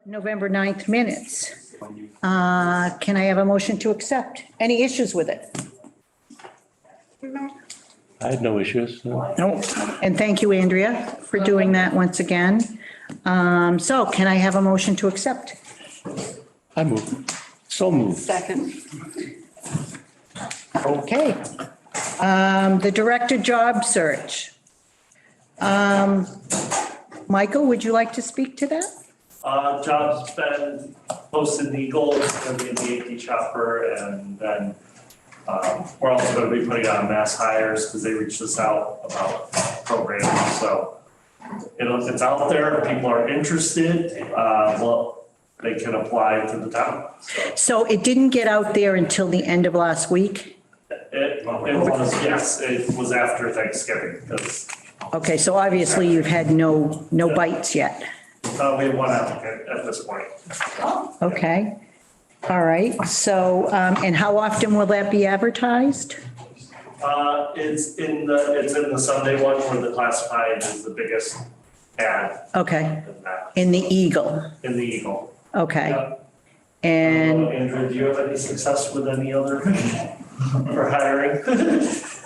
November 9th minutes. Can I have a motion to accept? Any issues with it? I had no issues. No. No. And thank you, Andrea, for doing that once again. So can I have a motion to accept? I move. So moved. Second. Okay. The director job search. Michael, would you like to speak to that? Job's been posted in Eagle, it's gonna be in the AP chopper, and then, we're also gonna be putting on mass hires, because they reached us out about programs, so. It's out there, if people are interested, well, they can apply to the town, so. So it didn't get out there until the end of last week? It was, yes, it was after Thanksgiving, because, Okay, so obviously you've had no bites yet. we have one applicant at this point. Okay. All right. So, and how often will that be advertised? It's in the Sunday one where the classified is the biggest ad. Okay. In that, In the Eagle. in the Eagle. Okay. Yeah. And Andrew, do you have any success with any other for hiring?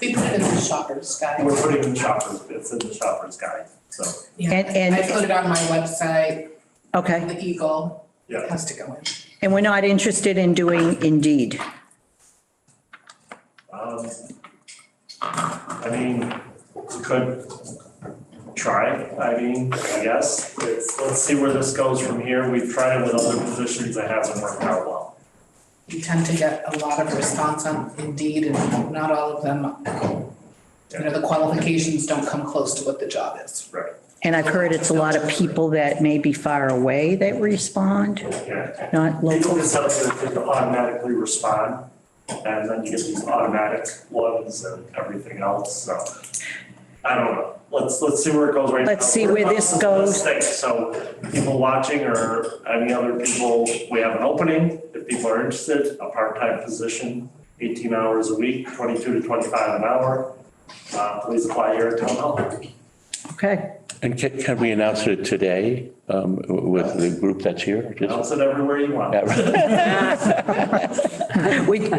We put it in the shopper's guide. We're putting in shoppers, it's in the shopper's guide, so, Yeah. And- I put it on my website, okay. the Eagle, it yeah. has to go in. And we're not interested in doing Indeed. I mean, we could try, I guess. Let's see where this goes from here. We've tried it with other positions, it hasn't worked out well. We tend to get a lot of response on Indeed and not all of them, the qualifications don't come close to what the job is. Right. And I've heard it's a lot of people that may be far away that respond, Yeah. not People local. can tell you to automatically respond, and then you get these automatic ones and everything else, so. I don't know. Let's see where it goes right now. Let's see where this goes. So people watching or any other people, we have an opening. If people are interested, a part-time position, 18 hours a week, 22 to 25 an hour. Please apply here at Town Hall. Okay. And can we announce it today with the group that's here? Announce it everywhere you want.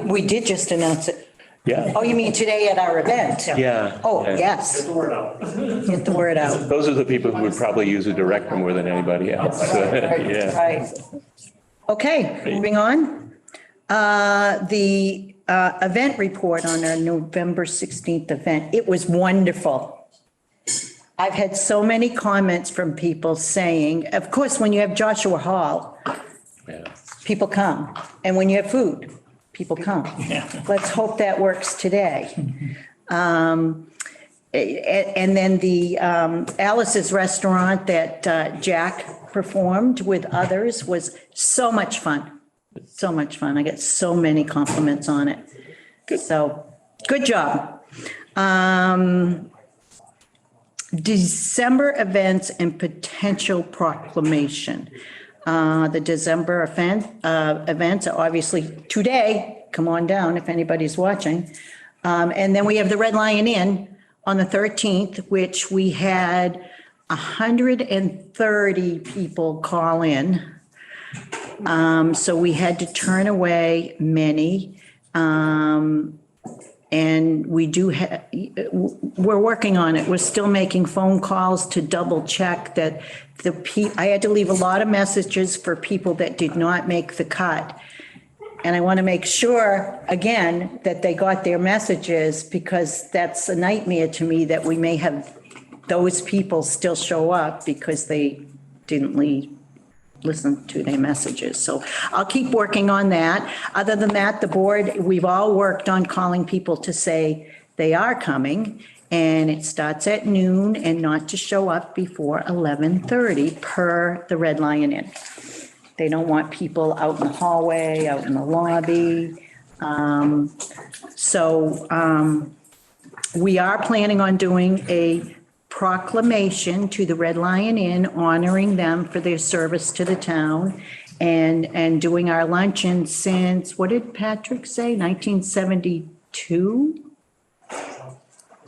We did just announce it. Yeah. Oh, you mean today at our event? Yeah. Oh, Yeah. yes. Get the word out. Get the word out. Those are the people who would probably use a director more than anybody else. Yeah. Right. Okay, moving on. The event report on our November 16th event, it was wonderful. I've had so many comments from people saying, of course, when you have Joshua Hall, Yeah. people come. And when you have food, people come. Let's hope that works today. And then the Alice's Restaurant that Jack performed with others was so much fun. So much fun. I get so many compliments on it. So, good job. December events and potential proclamation. The December events are obviously today. Come on down if anybody's watching. And then we have the Red Lion Inn on the 13th, which we had 130 people call in. So we had to turn away many. And we do have, we're working on it. We're still making phone calls to double check that I had to leave a lot of messages for people that did not make the cut. And I want to make sure, again, that they got their messages, because that's a nightmare to me that we may have those people still show up because they didn't listen to their messages. So I'll keep working on that. Other than that, the board, we've all worked on calling people to say they are coming, and it starts at noon and not to show up before 11:30 per the Red Lion Inn. They don't want people out in the hallway, out in the lobby. We are planning on doing a proclamation to the Red Lion Inn honoring them for their service to the town, and doing our luncheon since, what did Patrick say, 1972?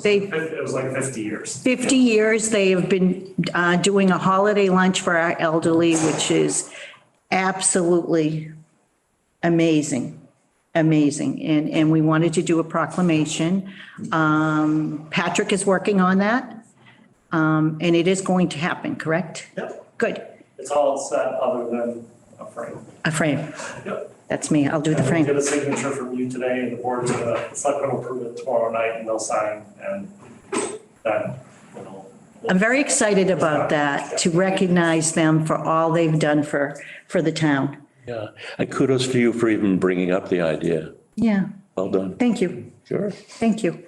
It was like 50 years. 50 years, they have been doing a holiday lunch for our elderly, which is absolutely amazing, amazing. And we wanted to do a proclamation. Patrick is working on that. And it is going to happen, correct? Yep, Good. it's all set other than a frame. A frame. Yep. That's me. I'll do the And we'll frame. get a signature from you today, and the board's gonna, it's not gonna approve it tomorrow night, and they'll sign, and then it'll. I'm very excited about that, to recognize them for all they've done for the town. Yeah, and kudos to you for even bringing up the idea. Yeah, Well done. thank you. Sure. Thank you.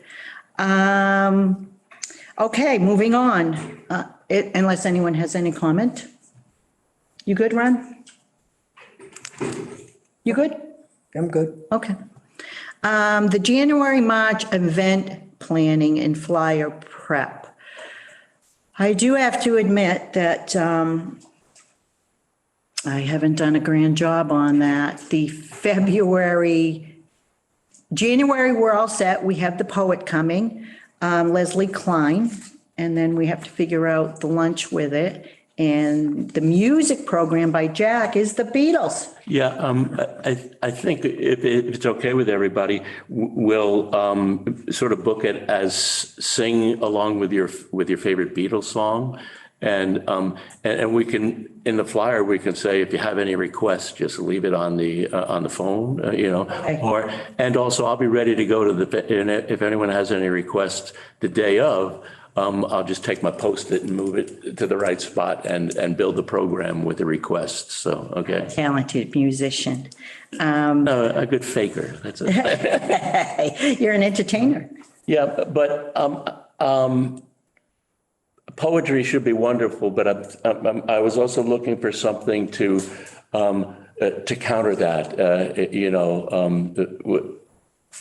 Okay, moving on. Unless anyone has any comment. You good, Ron? You good? I'm good. Okay. The January, March event planning and flyer prep. I do have to admit that I haven't done a grand job on that. January, we're all set. We have the poet coming, Leslie Klein, and then we have to figure out the lunch with it. And the music program by Jack is the Beatles. Yeah, I think if it's okay with everybody, we'll sort of book it as sing along with your favorite Beatles song. And we can, in the flyer, we can say, if you have any requests, just leave it on the phone, Okay. and also I'll be ready to go and if anyone has any requests the day of, I'll just take my Post-it and move it to the right spot and build the program with the requests. So, okay. Talented musician. No, a good faker. That's it. You're an entertainer. Yeah, but poetry should be wonderful, but I was also looking for something to counter that,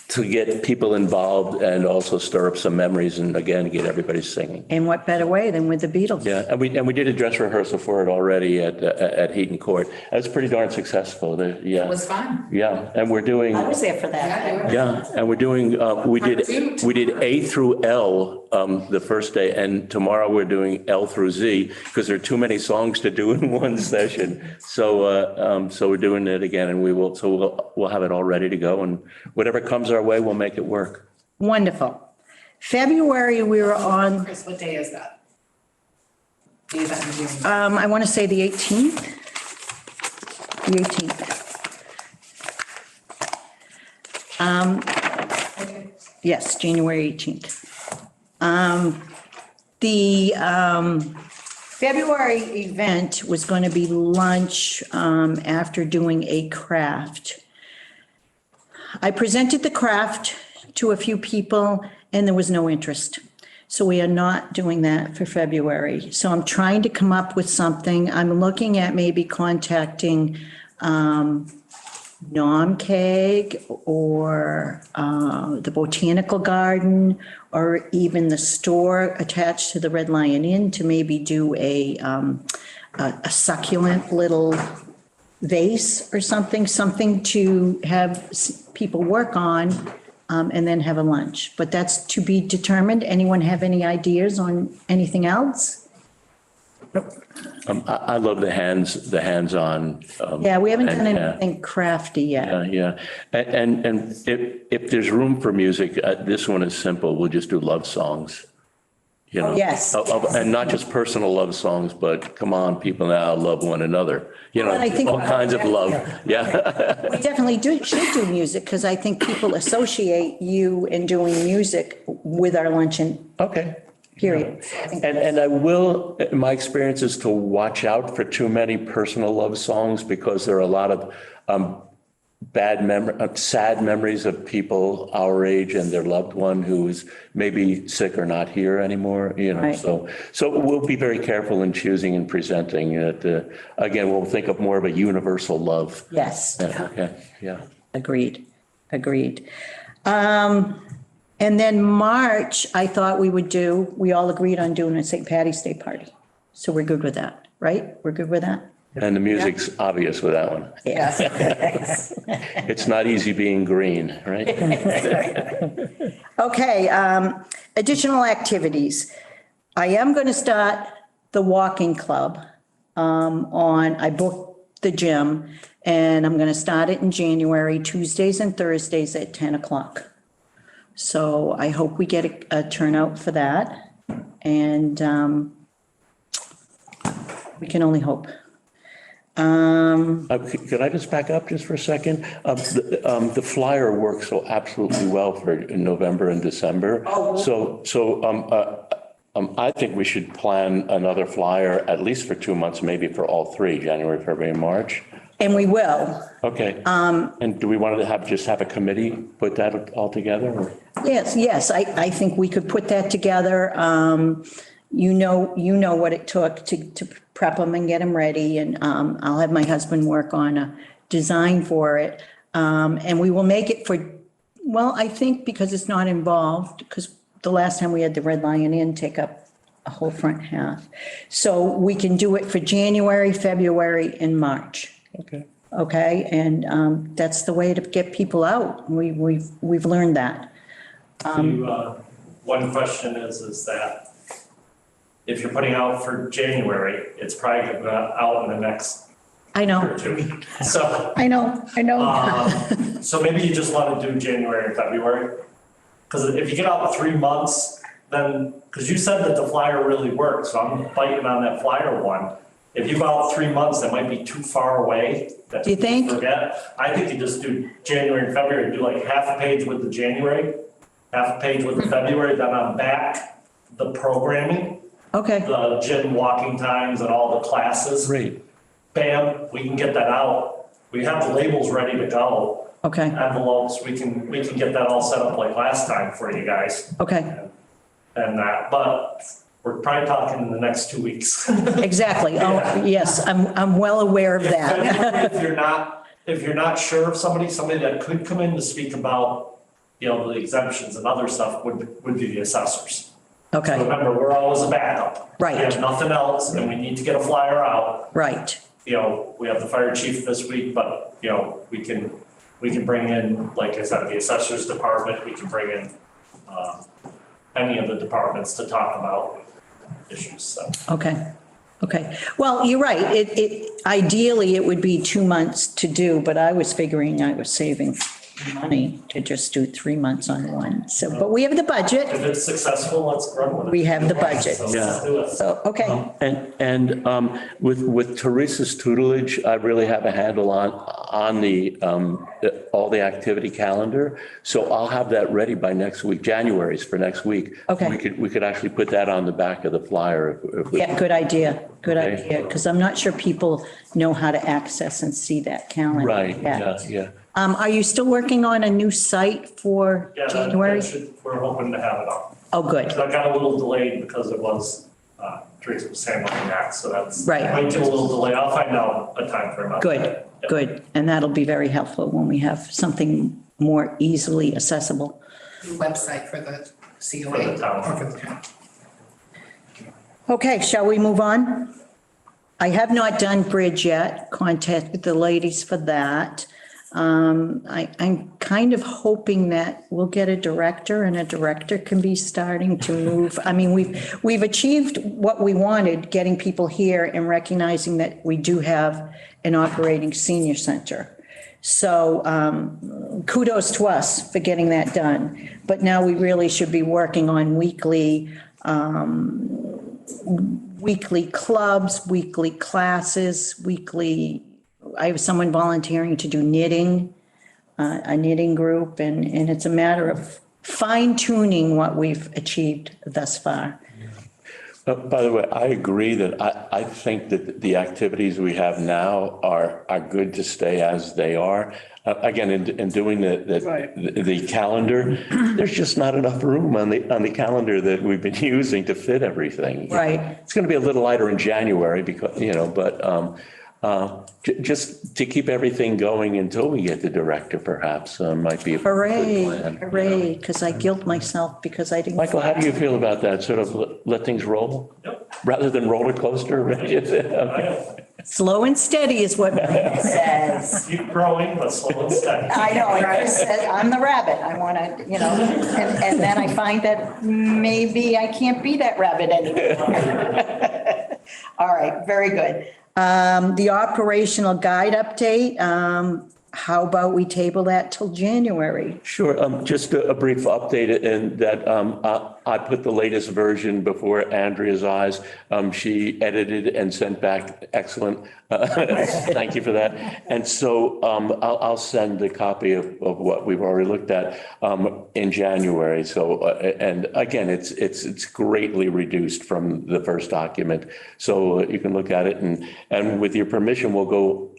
to get people involved and also stir up some memories and again, get everybody singing. And what better way than with the Beatles? Yeah, and we did a dress rehearsal for it already at Heaton Court. That was pretty darn successful. Yeah. It was fun. Yeah, and we're doing. I was there for that. Yeah, Yeah, and we're doing, we did A through L the first day, and tomorrow we're doing L through Z because there are too many songs to do in one session. So we're doing it again, and we'll have it all ready to go, and whatever comes our way, we'll make it work. Wonderful. February, we were on, Chris, what day is that? The event in June. I want to say the 18th. The 18th. Yes, January 18th. The February event was going to be lunch after doing a craft. I presented the craft to a few people and there was no interest. So we are not doing that for February. So I'm trying to come up with something. I'm looking at maybe contacting NOMCAG or the Botanical Garden or even the store attached to the Red Lion Inn to maybe do a succulent little vase or something to have people work on and then have a lunch. But that's to be determined. Anyone have any ideas on anything else? I love the hands-on. Yeah, we haven't done and, anything crafty yet. Yeah. And if there's room for music, this one is simple. We'll just do love songs. Yes. And not just personal love songs, but come on, people now love one another. Well, I think- All kinds of love. Yeah. We definitely should do music because I think people associate you and doing music with our luncheon, Okay. period. I think- And I will, my experience is to watch out for too many personal love songs because there are a lot of sad memories of people our age and their loved one who is maybe sick or not here anymore, Right. So we'll be very careful in choosing and presenting it. Again, we'll think of more of a universal love. Yes, Okay, yeah. agreed. And then March, I thought we all agreed on doing a St. Patty's Day party. So we're good with that, right? We're good with that? And the music's obvious with that one. Yes. It's not easy being green, right? Okay, additional activities. I am going to start the walking club I booked the gym, and I'm going to start it in January, Tuesdays and Thursdays at 10 o'clock. So I hope we get a turnout for that. And we can only hope. Could I just back up just for a second? The flyer works so absolutely well for November and December. I think we should plan another flyer at least for 2 months, maybe for all three, January, February, March. And we will. Okay. And do we want to have a committee put that all together? Or? Yes, I think we could put that together. You know what it took to prep them and get them ready, and I'll have my husband work on a design for it. And we will make it for, well, I think because it's not involved, because the last time we had the Red Lion Inn take up a whole front half. So we can do it for January, February, and March. Okay. Okay, and that's the way to get people out. We've learned that. One question is that if you're putting out for January, it's probably going to go out in the next I year know, or two. So, I know. so maybe you just want to do January and February. Because if you get out 3 months, then, because you said that the flyer really worked, so I'm biting on that flyer one. If you go out 3 months, that might be too far away. Do you think? Forget. I think you just do January and February, do like half a page with the January, half a page with the February, then on back, the programming, Okay, the gym walking times and all the classes. Great. Bam, we can get that out. We have the labels ready to go. okay, Envelopes, we can get that all set up like last time for you guys. okay, And that, but we're probably talking in the next 2 weeks. exactly. Oh, yes, I'm well aware of that. If you're not sure of somebody that could come in to speak about, the exemptions and other stuff would be the assessors. So Okay, remember, we're always a backup. Right. We have nothing else and we need to get a flyer out. right, We have the fire chief this week, but, we can bring in, like I said, the assessors department, we can bring in, any of the departments to talk about issues, so. okay, okay. Well, you're right. Ideally, it would be 2 months to do, but I was figuring I was saving money to just do 3 months on one. So, but we have the budget. If it's successful, let's run with it. We have the budget. So let's do it. So, okay, And with Teresa's tutelage, I really have a handle on the all the activity calendar. So I'll have that ready by next week. January's for next week. Okay. We could actually put that on the back of the flyer. if we- yeah, good idea, Okay. because I'm not sure people know how to access and see that calendar. Right, yet. yeah. Are you still working on a new site for Yeah, January? we're hoping to have it up. Oh, good. So I got a little delayed because it was, Teresa was handling that, so that's. Right. Might get a little delay. I'll find out a time frame. Good, good. And that'll be very helpful when we have something more easily accessible. Website for the COA. For the town. Or for the town. Okay, shall we move on? I have not done bridge yet, contacted the ladies for that. I'm kind of hoping that we'll get a director and a director can be starting to move. I mean, we've achieved what we wanted, getting people here and recognizing that we do have an operating senior center. So kudos to us for getting that done. But now we really should be working on weekly clubs, weekly classes, I have someone volunteering to do knitting, a knitting group, and it's a matter of fine tuning what we've achieved thus far. By the way, I agree that I think that the activities we have now are good to stay as they are. Again, in doing the calendar, there's just not enough room on the calendar that we've been using to fit everything. Right. It's going to be a little lighter in January because, but just to keep everything going until we get the director perhaps might be a good plan. Hooray, because I guilt myself because I didn't. Michael, how do you feel about that? Sort of let things roll? Yep. Rather than roller coaster? Okay. Slow and steady is what it says. Keep growing, but slow and steady. I know, it says, I'm the rabbit. I want to, and then I find that maybe I can't be that rabbit anymore. All right, very good. The operational guide update, how about we table that till January? Sure, just a brief update in that I put the latest version before Andrea's eyes. She edited and sent back excellent. Thank you for that. And so I'll send a copy of what we've already looked at in January. So, and again, it's greatly reduced from the first document. So you can look at it and with your permission, we'll go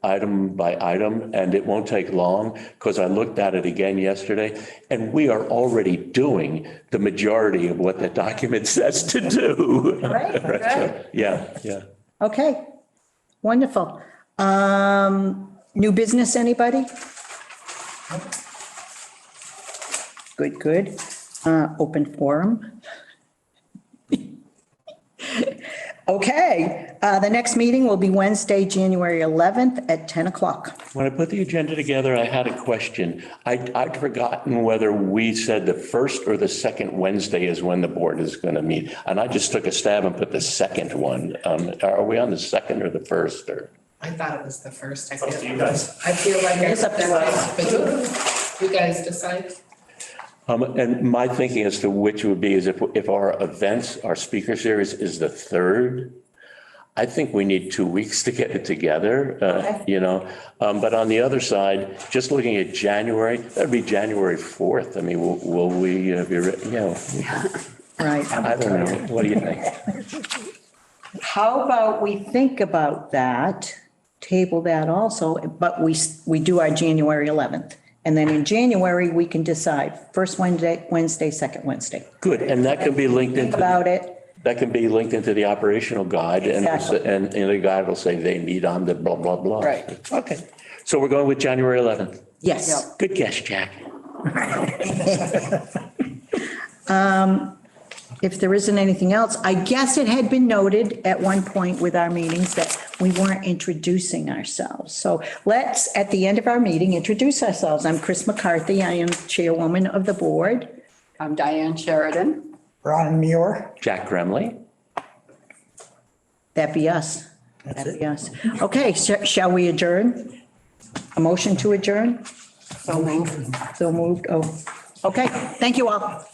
item by item, and it won't take long because I looked at it again yesterday, and we are already doing the majority of what the document says to do. Right, Right, so, yeah. Okay, wonderful. New business, anybody? Good. Open forum. Okay, the next meeting will be Wednesday, January 11th at 10 o'clock. When I put the agenda together, I had a question. I'd forgotten whether we said the first or the second Wednesday is when the board is going to meet. And I just took a stab and put the second one. Are we on the second or the first or? I thought it was the first. It's up to you guys. I feel like It's up to but you guys decide. And my thinking as to which would be is if our events, our speaker series is the third, I think we need 2 weeks to get it together, but on the other side, just looking at January, that'd be January 4th. I mean, will we be, Right. I don't know. What do you think? How about we think about that, table that also, but we do our January 11th. And then in January, we can decide first Wednesday, second Wednesday. Good, and that can be linked Think into. about it. That can be linked into the operational guide Exactly. and the guide will say they meet on the blah, blah, blah. Right. Okay. So we're going with January 11th. Yes. Good guess, Jack. If there isn't anything else, I guess it had been noted at one point with our meetings that we weren't introducing ourselves. So let's, at the end of our meeting, introduce ourselves. I'm Chris McCarthy. I am chairwoman of the board. I'm Diane Sheridan. Ron Muir. Jack Gremley. That be us. That be us. Okay, shall we adjourn? A motion to adjourn? So moved. So moved. Oh, okay. Thank you all.